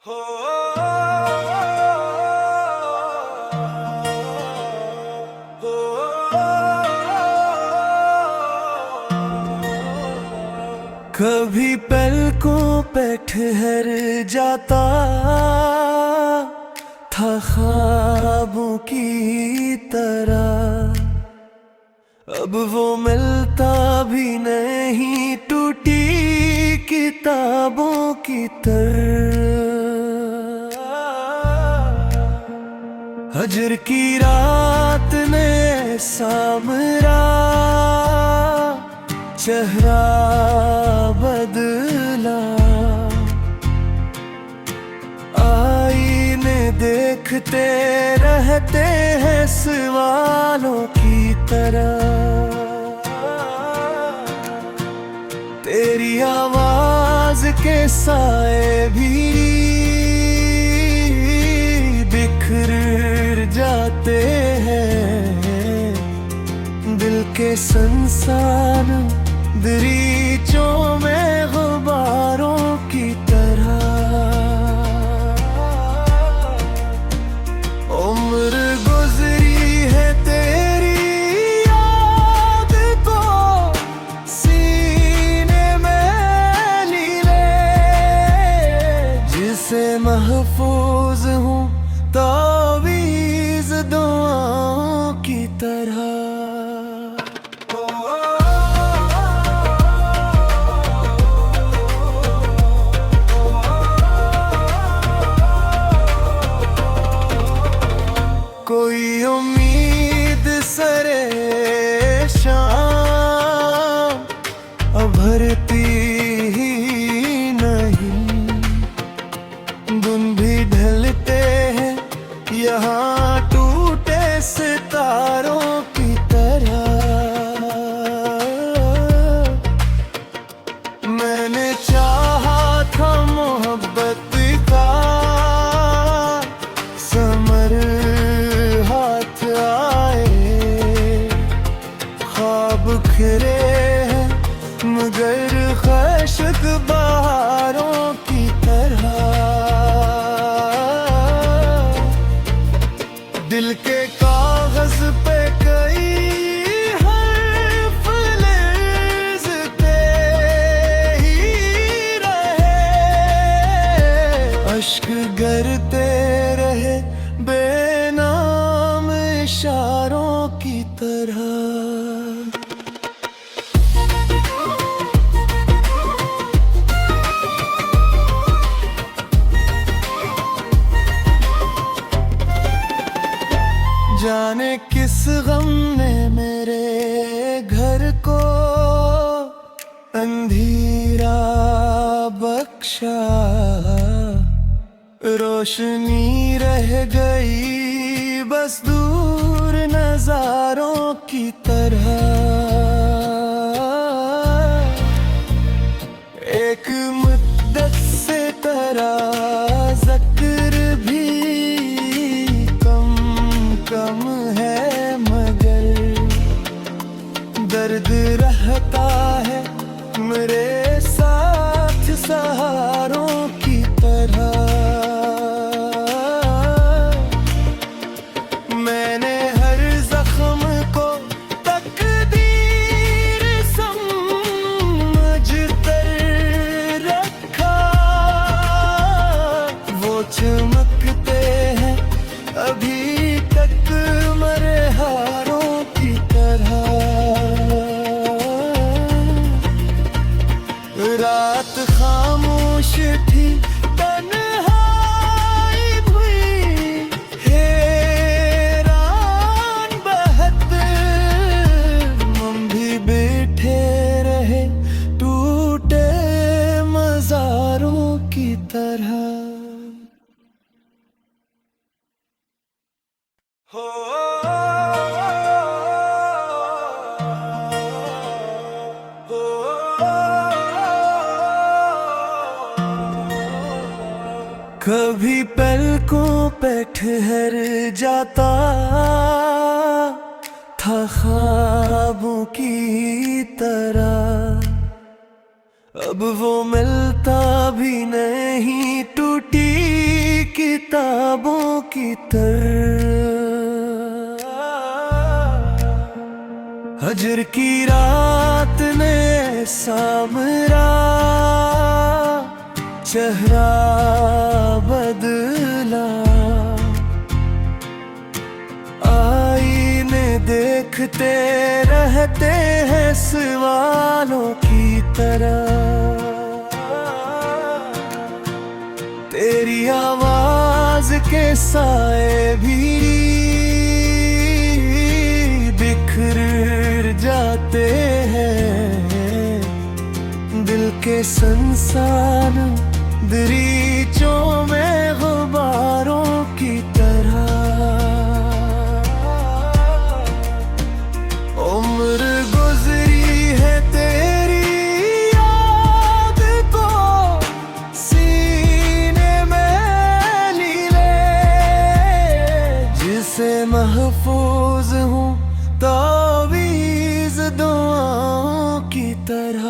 हो हो कभी पलकों पे ठहर जाता था ख्वाबों की तरह, अब वो मिलता भी नहीं टूटी किताबों की तरह। हजर की रात ने सामरा चेहरा बदला, आईने देखते रहते हैं सवालों की तरह। तेरी आवाज के साए भी बिखर जाते हैं, दिल के संसार दरीचों में गुब्बारों की तरह। उम्र गुजरी है तेरी याद को सीने में लीले, जिसे महफूज हूँ तावीज़ दुआओं की तरह। कोई उम्मीद सरे शाम अभरती ही नहीं, दिन भी ढलते हैं यहाँ टूटे सितारों की तरह। मैंने चाहा था मोहब्बत का समर हाथ आए, ख्वाब खिरे हैं मगर खशक बहारों की तरह। दिल के कागज पे कई हर्फ लिखते ही रहे, अश्क गिरते रहे बेनाम इशारों की तरह। जाने किस गम ने मेरे घर को अंधेरा बख्शा, रोशनी रह गई बस दूर नजारों की तरह। एक मुद्दत से तेरा ज़िक्र भी कम है मगर दर्द रहता है मेरे साथ सहारों की तरह। मैंने हर जख्म को तकदीर समझ कर रखा, वो चमकते हैं अभी तक मरे हारों की तरह। रात खामोश थी तन्हाई हुई, हैरान बहत हम भी बैठे रहे टूटे मज़ारों की तरह। हो कभी पलकों पे ठहर जाता था ख्वाबों की तरह, अब वो मिलता भी नहीं टूटी किताबों की तरह। हजर की रात ने सामरा चेहरा बदला, आईने देखते रहते हैं सवालों की तरह। तेरी आवाज के साए भी बिखर जाते हैं, दिल के संसान दरीचों में गुबारों की तरह। उम्र गुजरी है तेरी याद को सीने में ली ले, जिसे महफूज हूँ तावीज़ दुआओं की तरह।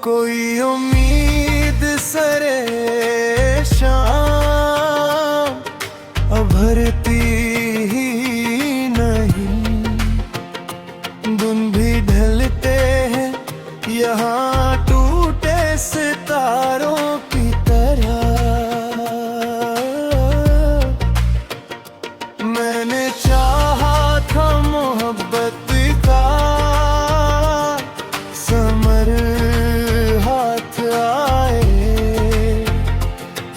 कोई उम्मीद सरे शाम अभरती ही नहीं, दिन भी ढलते हैं यहाँ टूटे सितारों की तरह। मैंने चाहा था मोहब्बत का समर हाथ आए,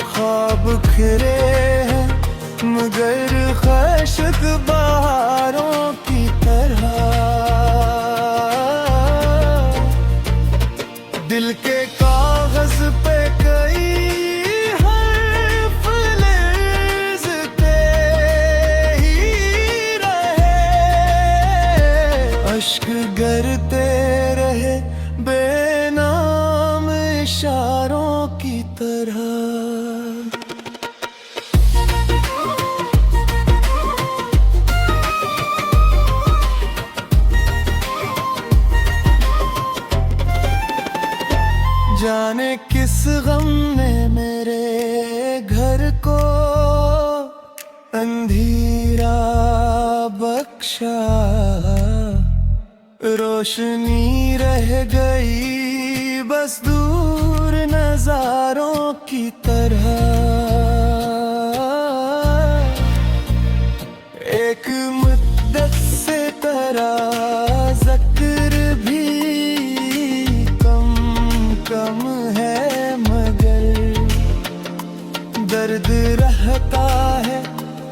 ख्वाब खिरे हैं मगर खशक बहारों की तरह। दिल के कागज पे कई हर्फ लिखते ही रहे, अश्क गिरते रहे बेनाम इशारों की तरह। जाने किस गम ने मेरे घर को अंधेरा बख्शा, रोशनी रह गई बस दूर नजारों की तरह। एक मुद्दत से तेरा ज़िक्र भी कम है मगर दर्द रहता है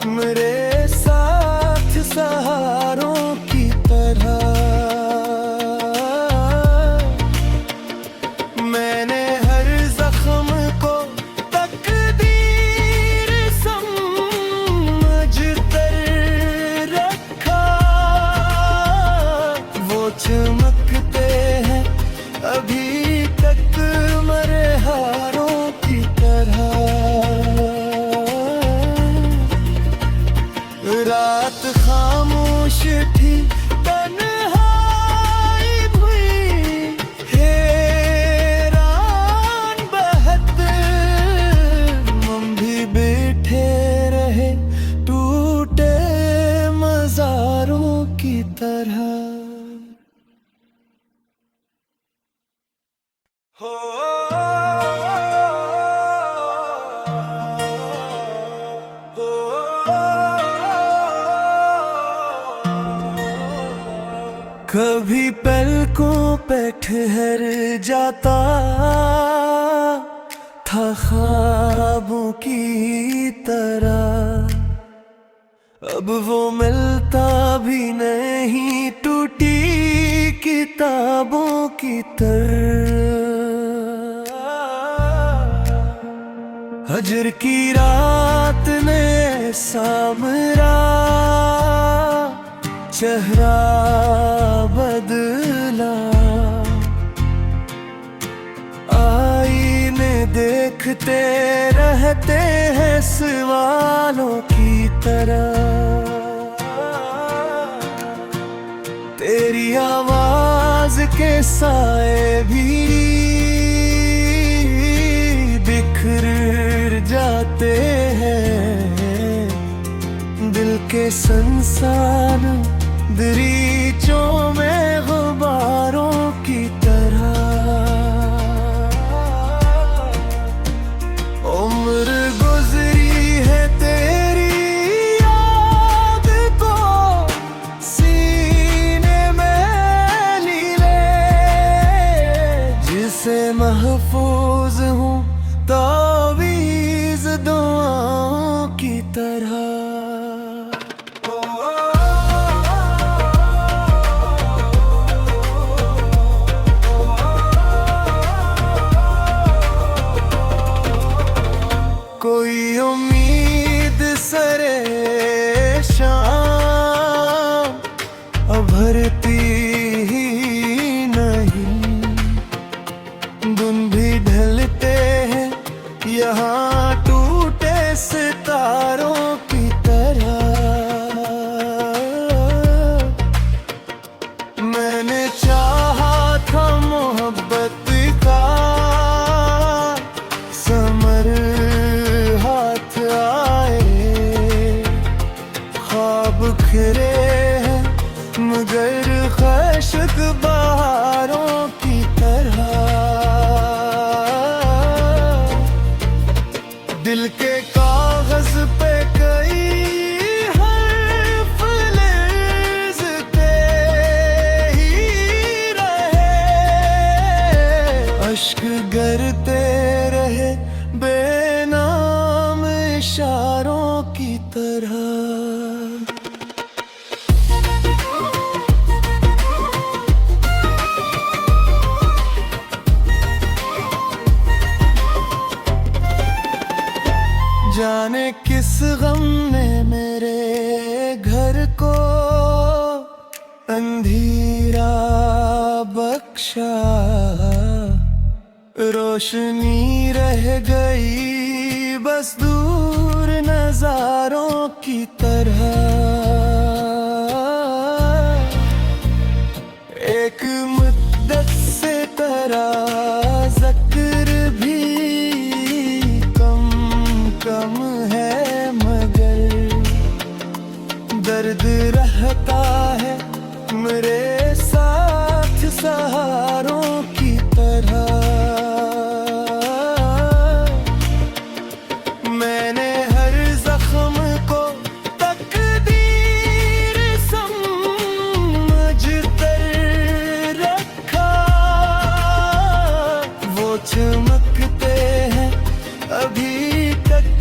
मेरे साथ सहारों की तरह। मैंने हर जख्म को तकदीर समझ कर रखा, वो चमकते हैं अभी तक मरहारों की तरह। रात खामोश थी तन्हाई हुई, हैरान बहत हम भी बैठे रहे टूटे मज़ारों की तरह। हो कभी पलकों पे ठहर जाता था ख्वाबों की तरह, अब वो मिलता भी नहीं टूटी किताबों की तरह। हजर की रात ने सामरा चेहरा बदला, आईने देखते रहते हैं सवालों की तरह। आवाज के साए भी बिखर जाते हैं, दिल के संसान दरीचों में गुबारों की तरह। उम्र गुजरी है तेरी याद को सीने में लीले, जिसे महफूज हूँ तावीज़ दुआओं की तरह। कोई उम्मीद सरे शाम अभरती ही नहीं, दिन भी ढलते हैं यहाँ टूटे सितारों की तरह। मैंने चाहा था मोहब्बत का समर हाथ आए, ख्वाब खिरे हैं मगर खशक बहारों की तरह। दिल के कागज पे कई हर्फ लिखते ही रहे, अश्क गिरते रहे बेनाम इशारों की तरह। जाने किस गम ने मेरे घर को अंधेरा बख्शा, रोशनी रह गई बस दूर नजारों की तरह। एक मुद्दत से तेरा ज़िक्र भी कम है, मगर दर्द रहता है मेरे साथ सहारों की तरह। मैंने हर जख्म को तकदीर समझ कर रखा, वो चमकते हैं अभी तक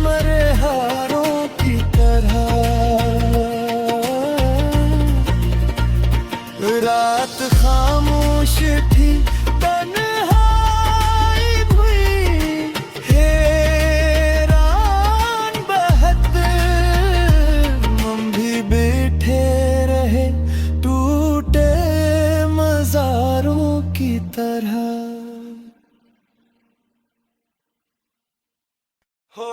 मरे हारों की तरह। रात खामोश थी, तन्हाई हुई, हैरान बहत हम भी बैठे रहे टूटे मज़ारों की तरह। हो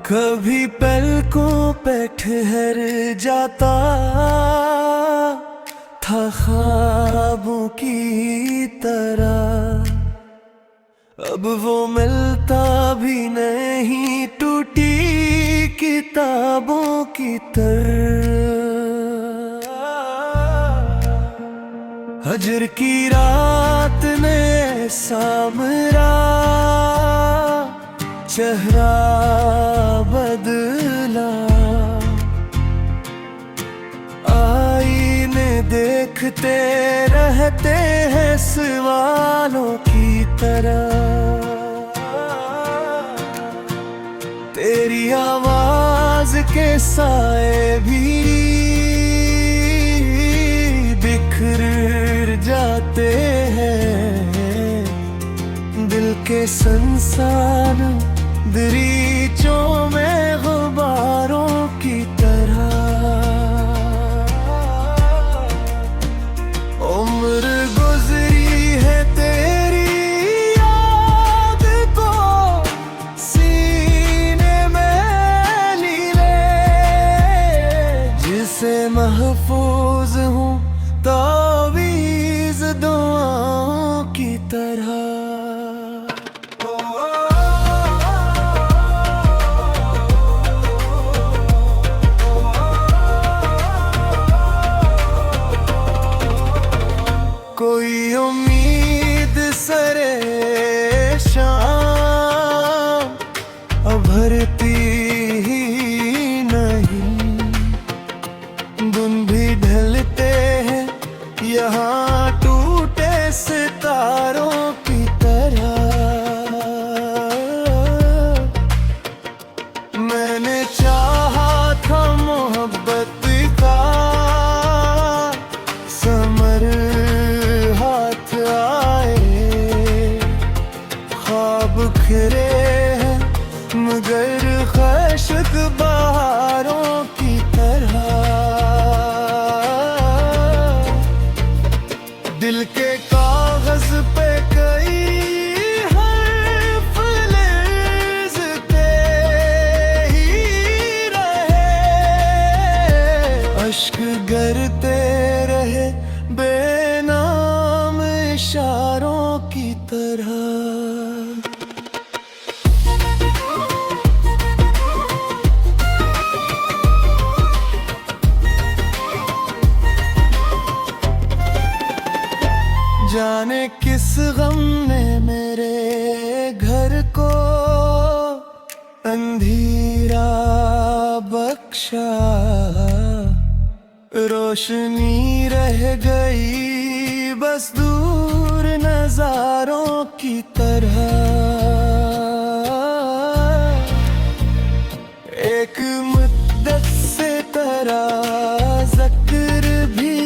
कभी पलकों पे ठहर जाता था ख्वाबों की तरह, अब वो मिलता भी नहीं टूटी किताबों की तरह। हजर की रात ने सामरा चेहरा बदला, आईने देखते रहते हैं सवालों की तरह। तेरी आवाज के साए भी बिखर जाते हैं, दिल के संसान दरीचों में गुबारों की तरह। उम्र गुजरी है तेरी याद कोई उम्मीद सरे शाम अभरती ही नहीं, दिन भी ढलते हैं यहाँ टूटे सितारों की तरह। मैंने चाहा था मोहब्बत का समर हाथ आए, ख्वाब खिले हैं मगर खशक बहारों की तरह। दिल के कागज पे कई हर्फ लिखते ही रहे, अश्क गिरते रहे बेनाम इशारों की तरह। जाने किस गम ने मेरे घर को अंधेरा बख्शा, रोशनी रह गई बस दूर नजारों की तरह। एक मुद्दत से तेरा ज़िक्र भी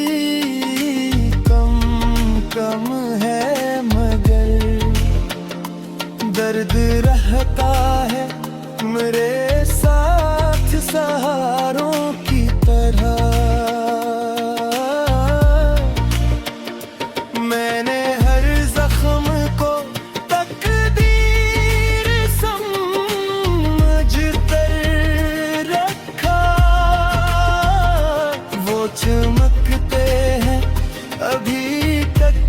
कम है मगर दर्द रहता है मेरे साथ सहारों की तरह। मैंने हर जख्म को तकदीर समझ कर रखा, वो चमकते हैं अभी तक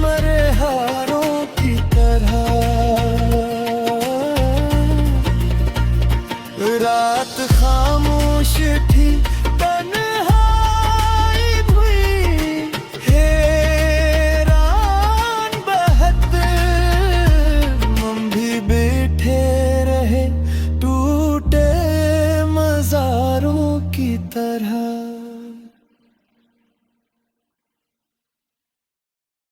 मरे हारों की तरह। रात खामोश थी तन्हाई हुई हैरान बहत, हम भी बैठे रहे टूटे मज़ारों की तरह।